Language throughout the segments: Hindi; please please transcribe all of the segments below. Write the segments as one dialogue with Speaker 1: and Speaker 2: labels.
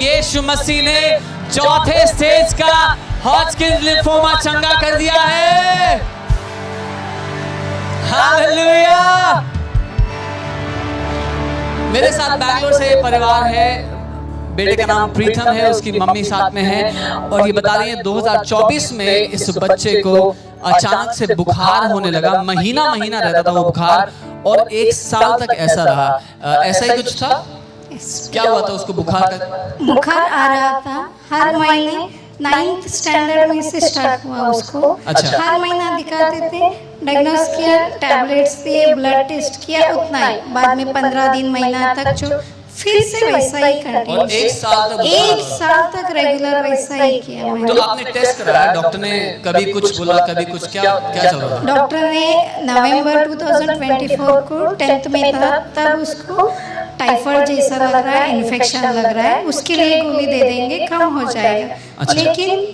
Speaker 1: यीशु मसीह ने चौथे स्टेज का हॉजकिंस लिम्फोमा चंगा कर दिया है। हालेलुया। मेरे साथ बैंगलोर से परिवार है, बेटे का नाम प्रीतम है, उसकी मम्मी साथ में है और ये बता रही है 2024 में इस बच्चे को अचानक से बुखार होने लगा। महीना रहता था वो बुखार और 1 साल तक ऐसा रहा। ऐसा ही कुछ था? क्या हुआ था उसको? बुखार
Speaker 2: आ रहा था हर महीने। 9th स्टैंडर्ड में से स्टार्ट हुआ उसको।
Speaker 1: अच्छा।
Speaker 2: हर महीना दिखाते थे, डायग्नोस किया, टैबलेट्स दिए, ब्लड टेस्ट किया, उतना ही। बाद में 15 दिन महीना तक जो फिर से वैसा ही कंटिन्यू। 1 साल तक रेगुलर वैसा ही किया मैंने।
Speaker 1: तो आपने टेस्ट कराया? डॉक्टर ने कभी कुछ बोला, कभी कुछ? क्या चल रहा था?
Speaker 2: डॉक्टर ने नवंबर 2024 को 10th में था, तब उसको टाइफाइड जैसा लग रहा है, इन्फेक्शन लग रहा है, उसके लिए गोली दे देंगे, कम हो जाएगा।
Speaker 1: अच्छा।
Speaker 2: लेकिन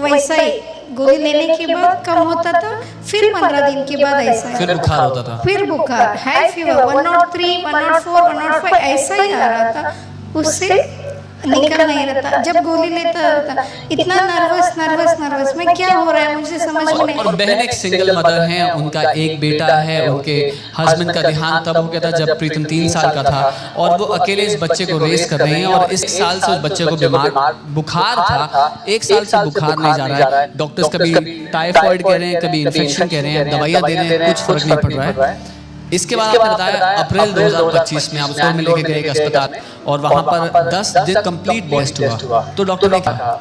Speaker 2: वैसा ही गोली लेने के बाद कम होता था, फिर 15 दिन के बाद ऐसा
Speaker 1: फिर बुखार होता था।
Speaker 2: फिर बुखार, हाई फीवर 103, 104, 105 ऐसा ही आ रहा था, उससे निकल नहीं रहता। जब गोली लेता था इतना नर्वस में क्या हो रहा है मुझे समझ में नहीं।
Speaker 1: और बहन एक सिंगल मदर हैं, उनका एक बेटा है, उनके हस्बैंड का देहांत तब हो गया था जब प्रीतम 3 साल का था और वो अकेले इस बच्चे को रेस कर रहे हैं और इस साल से उस बच्चे को बुखार था। 1 साल से बुखार नहीं जा रहा है। डॉक्टर्स कभी टाइफाइड कह रहे हैं, कभी इन्फेक्शन कह रहे हैं, दवाइयाँ दे रहे हैं, कुछ फर्क नहीं पड़ रहा है। इसके बाद आपने बताया अप्रैल 2025 में आप उसको में लेके गए एक अस्पताल और वहाँ पर 10 दिन कंप्लीट बेस्ट हुआ। तो डॉक्टर ने कहा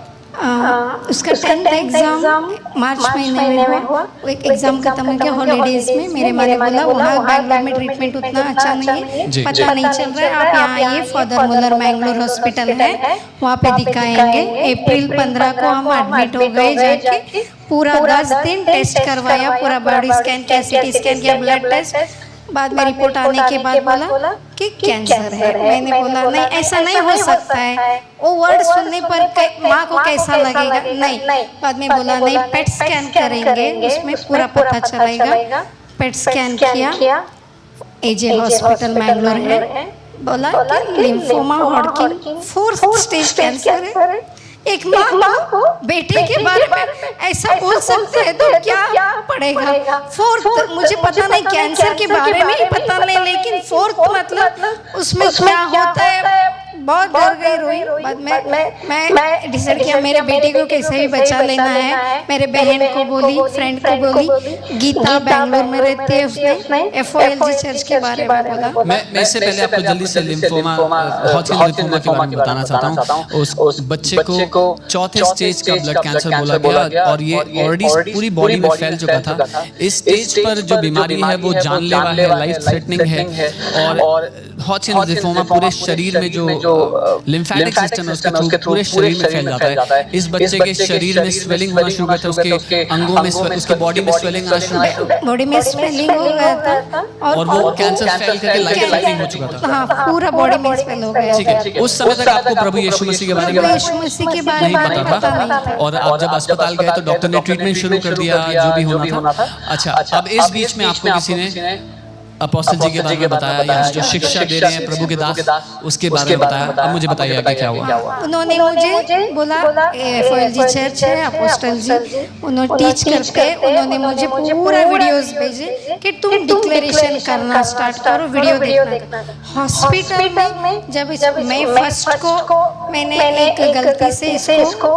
Speaker 2: उसका 10th एग्जाम मार्च महीने में हुआ। एक एग्जाम खत्म हो गया हॉलीडेज में। मेरे माँ ने बोला वहाँ बैंगलोर में ट्रीटमेंट उतना अच्छा नहीं है, पता नहीं चल रहा है, आप यहाँ आइए, फादर मुलर मैंगलोर हॉस्पिटल है, वहाँ पे दिखाएंगे। अप्रैल 15 को हम एडमिट हो गए जाके। पूरा 10 दिन टेस्ट करवाया, पूरा बॉडी स्कैन किया, सीटी स्कैन किया, ब्लड टेस्ट। बाद में रिपोर्ट आने के बाद बोला कि कैंसर है। मैंने बोला नहीं, ऐसा नहीं हो सकता है। वो वर्ड सुनने पर माँ को कैसा लगेगा? नहीं। बाद में बोला नहीं, पेट स्कैन करेंगे, उसमें पूरा पता चलेगा। पेट स्कैन किया, एजे हॉस्पिटल मैंगलोर है, बोला कि लिम्फोमा हॉडकिन 4th स्टेज कैंसर है। एक माँ को बेटे के बारे में ऐसा बोल सकते हैं तो क्या पड़ेगा? 4th मुझे पता नहीं, कैंसर के बारे में ही पता नहीं, लेकिन 4th मतलब उसमें क्या होता है? बहुत डर गई, रोई। बाद में मैं डिसाइड किया मेरे बेटे को कैसे भी बचा लेना है। मेरे बहन को बोली, फ्रेंड को बोली, गीता बैंगलोर में रहती है, उसने FOLG चर्च के बारे में बोला।
Speaker 1: मैं इससे पहले आपको जल्दी से लिम्फोमा, हॉजकिन लिम्फोमा के बारे में बताना चाहता हूँ। उस बच्चे को 4थे स्टेज का ब्लड कैंसर बोला गया और ये ऑलरेडी पूरी बॉडी में फैल चुका था। इस स्टेज पर जो बीमारी है वो जानलेवा है, लाइफ थ्रेटनिंग है और हॉजकिन लिम्फोमा पूरे शरीर में जो लिम्फेटिक सिस्टम है उसके थ्रू पूरे शरीर में फैल जाता है। इस बच्चे के शरीर में स्वेलिंग होना शुरू हुआ था, उसके अंगों में, उसकी बॉडी में स्वेलिंग आना शुरू हुआ,
Speaker 2: बॉडी में स्वेलिंग हो गया था
Speaker 1: और वो कैंसर फैल करके लाइफ थ्रेटनिंग हो चुका था।
Speaker 2: हाँ, पूरा बॉडी में स्वेल हो गया।
Speaker 1: ठीक है। उस समय तक आपको प्रभु यीशु मसीह के बारे में नहीं पता था और आप जब अस्पताल गए तो डॉक्टर ने ट्रीटमेंट शुरू कर दिया जो भी होना था। अच्छा, अब इस बीच में आपको किसी ने अपोस्टल जी के बारे में बताया या जो शिक्षा दे रहे हैं प्रभु के दास, उसके बारे में बताया। अब मुझे बताइए आगे क्या हुआ?
Speaker 2: उन्होंने मुझे बोला FOLG चर्च है, अपोस्टल जी उन्होंने टीच करते हैं। उन्होंने मुझे पूरा वीडियोस भेजे कि तुम डिक्लेरेशन करना स्टार्ट करो, वीडियो देखना। हॉस्पिटल में जब मैं फर्स्ट को मैंने एक गलती से इसको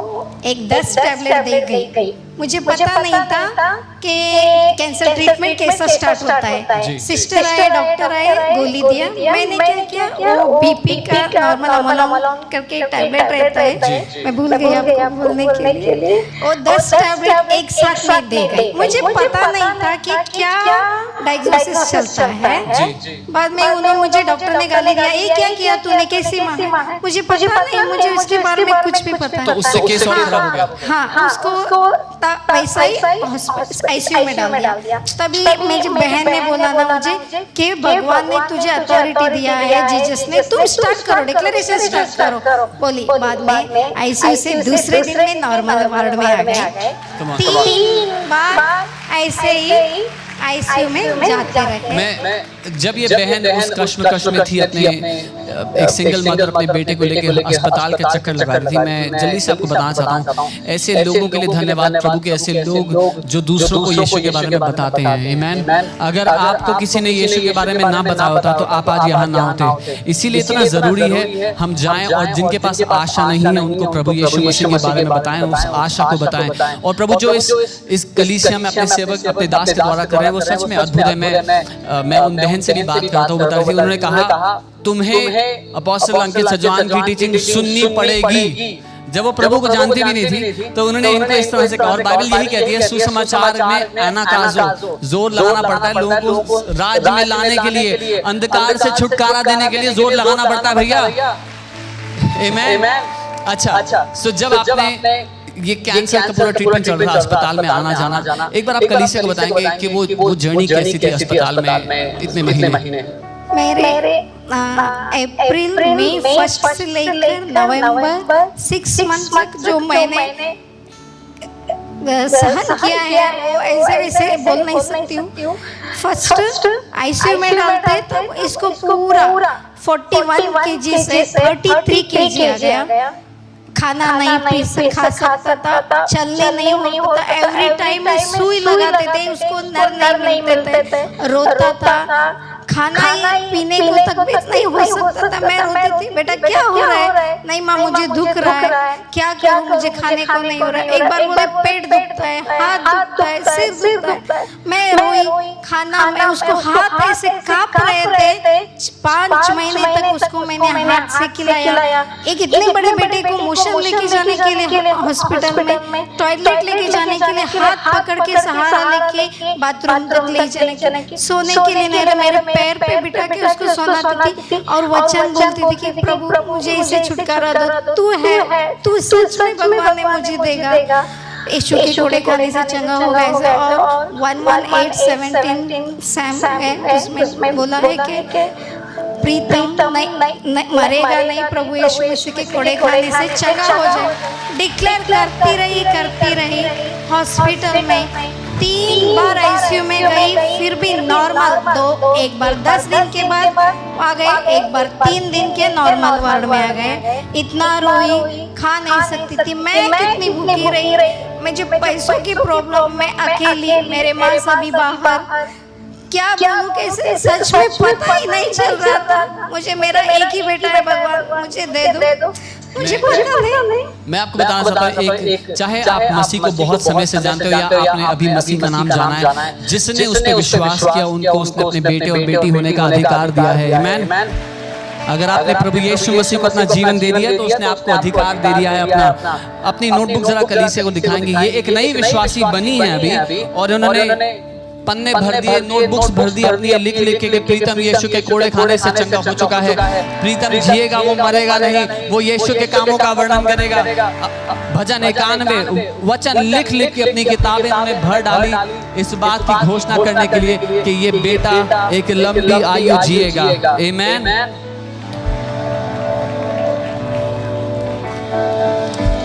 Speaker 2: एक 10 टैबलेट दे गई। मुझे पता नहीं था कि कैंसर ट्रीटमेंट कैसा स्टार्ट होता है। सिस्टर आए, डॉक्टर आए, गोली दिया। मैंने क्या किया, वो BP का नॉर्मल अमोलॉन करके टैबलेट रहता है, मैं भूल गई आपको बोलने के लिए। वो 10 टैबलेट एक साथ में दे गई। मुझे पता नहीं था कि क्या डायग्नोसिस चलता है। बाद में उन्होंने मुझे, डॉक्टर ने गाली दिया, ये क्या किया तूने, कैसी माँ है? मुझे पता नहीं, मुझे उसके बारे में कुछ भी पता नहीं।
Speaker 1: उससे केस और खराब हो गया।
Speaker 2: हाँ, उसको वैसा ही ICU में डाल दिया। तभी मेरी बहन ने बोला ना मुझे कि भगवान ने तुझे अथॉरिटी दिया है, जीसस ने, तुम स्टार्ट करो, डिक्लेरेशन स्टार्ट करो बोली। बाद में ICU से दूसरे दिन में नॉर्मल वार्ड में आ गए। 3 बार ऐसे ही ICU में जाते रहे।
Speaker 1: मैं जब ये बहन उस कश्मकश में थी, अपने एक सिंगल मदर अपने बेटे को लेकर अस्पताल के चक्कर लगा रही थी। मैं जल्दी से आपको बताना चाहता हूँ, ऐसे लोगों के लिए धन्यवाद प्रभु के, ऐसे लोग जो दूसरों को यीशु के बारे में बताते हैं। आमीन। अगर आपको किसी ने यीशु के बारे में ना बताया होता तो आप आज यहाँ ना होते। इसीलिए इतना जरूरी है हम जाएं और जिनके पास आशा नहीं है उनको प्रभु यीशु मसीह के बारे में बताएं, उस आशा को बताएं। और प्रभु जो इस कलीसिया में अपने सेवक अपने दास के द्वारा कर रहे हैं वो सच में अद्भुत है। मैं उन बहन से भी बात कर रहा था, वो बता रही थी, उन्होंने कहा तुम्हें अपोस्टल अंकित सजवान की टीचिंग सुननी पड़ेगी। जब वो प्रभु को जानती भी नहीं थी तो उन्होंने इनको इस तरह से कहा। और बाइबल यही कहती है सुसमाचार में एनाकाजो, जोर लगाना पड़ता है लोगों को राज्य में लाने के लिए, अंधकार से छुटकारा देने के लिए जोर लगाना पड़ता है भैया। आमीन। अच्छा, सो जब आपने ये कैंसर का पूरा ट्रीटमेंट चल रहा है, अस्पताल में आना जाना, एक बार आप कलीसिया को बताएंगे कि वो जर्नी कैसी थी अस्पताल में इतने महीने?
Speaker 2: मेरे अप्रैल में फर्स्ट से लेकर नवंबर 6 मंथ तक जो मैंने सहन किया है वो ऐसे वैसे बोल नहीं सकती हूँ। फर्स्ट आईसीयू में डालते तब इसको पूरा 41 kg से 33 kg आ गया। खाना नहीं पी खा सकता था, चलने नहीं होता था, एवरी टाइम सुई लगाते थे, उसको नर नहीं मिलते थे, रोता था, खाना पीने को तक भी नहीं हो सकता था। मैं रोती थी, बेटा क्या हो रहा है? नहीं माँ मुझे दुख रहा है, क्या करूँ, मुझे खाने को नहीं हो रहा है। एक बार बोले पेट दुखता है, हाथ दुखता है, सिर दुखता है। मैं रोई, खाना मैं उसको हाथ ऐसे कांप रहे थे। 5 महीने तक उसको मैंने हाथ से खिलाया। एक इतने बड़े बेटे को मोशन लेके जाने के लिए हॉस्पिटल में, टॉयलेट लेके जाने के लिए हाथ पकड़ के सहारा लेके बाथरूम तक ले जाने के, सोने के लिए नहीं, मेरे पैर पे बिठा के उसको सुनाती थी और वचन बोलती थी कि प्रभु मुझे इसे छुटकारा दो, तू है, तू सच में भगवान ने मुझे देगा। यीशु के कोड़े खाने से चंगा हो गया। और 118:17 सैम है, उसमें बोला है कि प्रीतम नहीं मरेगा नहीं, प्रभु यीशु मसीह के कोड़े खाने से चंगा हो जाए। डिक्लेयर करती रही। हॉस्पिटल में 3 बार आईसीयू में गई, फिर भी नॉर्मल। एक बार 10 दिन के बाद आ गए, एक बार 3 दिन के नॉर्मल वार्ड में आ गए। इतना रोई, खा नहीं सकती थी मैं, कितनी भूखी रही। मुझे पैसों की प्रॉब्लम, मैं अकेली, मेरे माँ सभी बाहर, क्या बोलूं कैसे, सच में पता ही नहीं चल रहा था। मुझे मेरा एक ही बेटा है, भगवान मुझे दे दो, मुझे पता नहीं।
Speaker 1: मैं आपको बताना चाहता हूँ, एक चाहे आप मसीह को बहुत समय से जानते हो या आपने अभी मसीह का नाम जाना है, जिसने उस पर विश्वास किया उनको उसने अपने बेटे और बेटी होने का अधिकार दिया है। आमीन। अगर आपने प्रभु यीशु मसीह को अपना जीवन दे दिया तो उसने आपको अधिकार दे दिया है। अपनी नोटबुक जरा कलीसिया को दिखाएंगे। ये एक नई विश्वासी बनी है अभी, और उन्होंने पन्ने भर दिए, नोटबुक्स भर दी अपनी, लिख के प्रीतम यीशु के कोड़े खाने से चंगा हो चुका है। प्रीतम जिएगा, वो मरेगा नहीं, वो यीशु के कामों का वर्णन करेगा। भजन 91 वचन लिख के अपनी किताबें में भर डाली, इस बात की घोषणा करने के लिए कि ये बेटा एक लंबी आयु जिएगा। आमीन।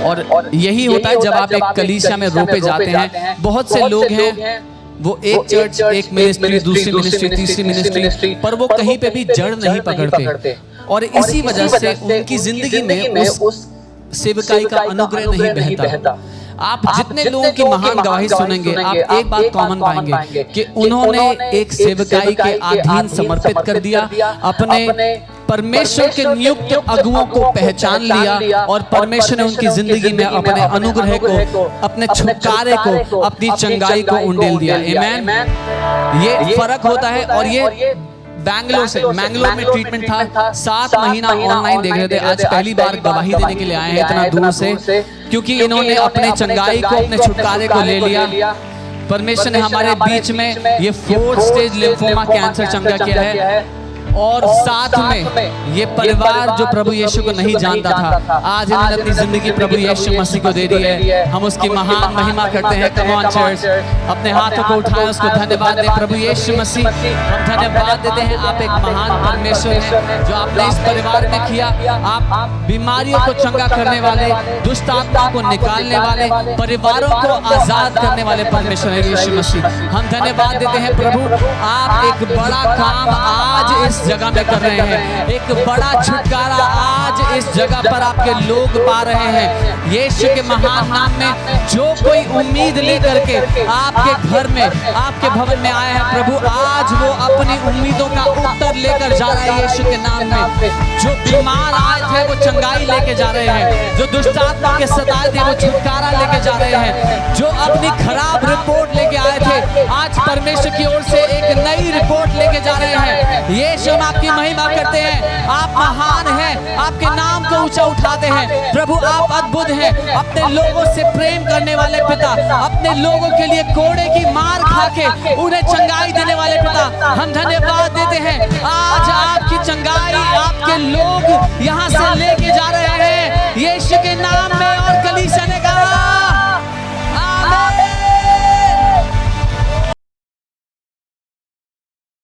Speaker 1: और यही होता है जब आप एक कलीसिया में रोपे जाते हैं। बहुत से लोग हैं वो एक चर्च, एक मिनिस्ट्री, दूसरी मिनिस्ट्री, तीसरी मिनिस्ट्री, पर वो कहीं पे भी जड़ नहीं पकड़ते, और इसी वजह से उनकी जिंदगी में उस सेवकाई का अनुग्रह नहीं बहता। आप जितने लोगों की महान गवाही सुनेंगे, आप एक बात कॉमन पाएंगे कि उन्होंने एक सेवकाई के अधीन समर्पित कर दिया, अपने परमेश्वर के नियुक्त अगुओं को पहचान लिया, और परमेश्वर ने उनकी जिंदगी में अपने अनुग्रह को, अपने छुटकारे को, अपनी चंगाई को उंडेल दिया। आमीन। ये फर्क होता है। और ये मैंगलोर में ट्रीटमेंट था, 7 महीना ऑनलाइन देख रहे थे। आज पहली बार गवाही देने के लिए आए हैं इतना दूर से, क्योंकि इन्होंने अपने चंगाई को, अपने छुटकारे को ले लिया। परमेश्वर ने हमारे बीच में ये 4th स्टेज लिम्फोमा कैंसर चंगा किया है। और साथ में ये परिवार जो प्रभु यीशु को नहीं जानता था, आज इन्होंने अपनी जिंदगी प्रभु यीशु मसीह को दे दी है। हम उसकी महान महिमा करते हैं। कम ऑन चर्च, अपने हाथों को उठाएं, उसको धन्यवाद दें। प्रभु यीशु मसीह, हम धन्यवाद देते हैं, आप एक महान परमेश्वर हैं जो आपने इस परिवार में किया। आप बीमारियों को चंगा करने वाले, दुष्ट आत्माओं को निकालने वाले, परिवारों को आजाद करने वाले परमेश्वर है यीशु मसीह। हम धन्यवाद देते हैं प्रभु, आप एक बड़ा काम आज इस इस जगह में कर रहे हैं। एक बड़ा छुटकारा आज इस जगह पर आपके लोग पा रहे हैं। यीशु के महान नाम में जो कोई उम्मीद लेकर के आपके घर में, आपके भवन में आया है, प्रभु आज वो अपनी उम्मीदों का उत्तर लेकर जा रहा है यीशु के नाम में। जो बीमार आए थे वो चंगाई लेके जा रहे हैं, जो दुष्ट आत्मा के सताए थे वो छुटकारा लेके जा रहे हैं, जो अपनी खराब रिपोर्ट लेके आए थे आज परमेश्वर की ओर से एक नई रिपोर्ट लेके जा रहे हैं। यीशु हम आपकी महिमा करते हैं, आप महान हैं, आपके नाम को ऊंचा उठाते हैं। प्रभु आप अद्भुत हैं, अपने लोगों से प्रेम करने वाले पिता, अपने लोगों के लिए कोड़े की मार खा के उन्हें चंगाई देने वाले पिता, हम धन्यवाद देते हैं। आज आपकी चंगाई आपके लोग यहाँ से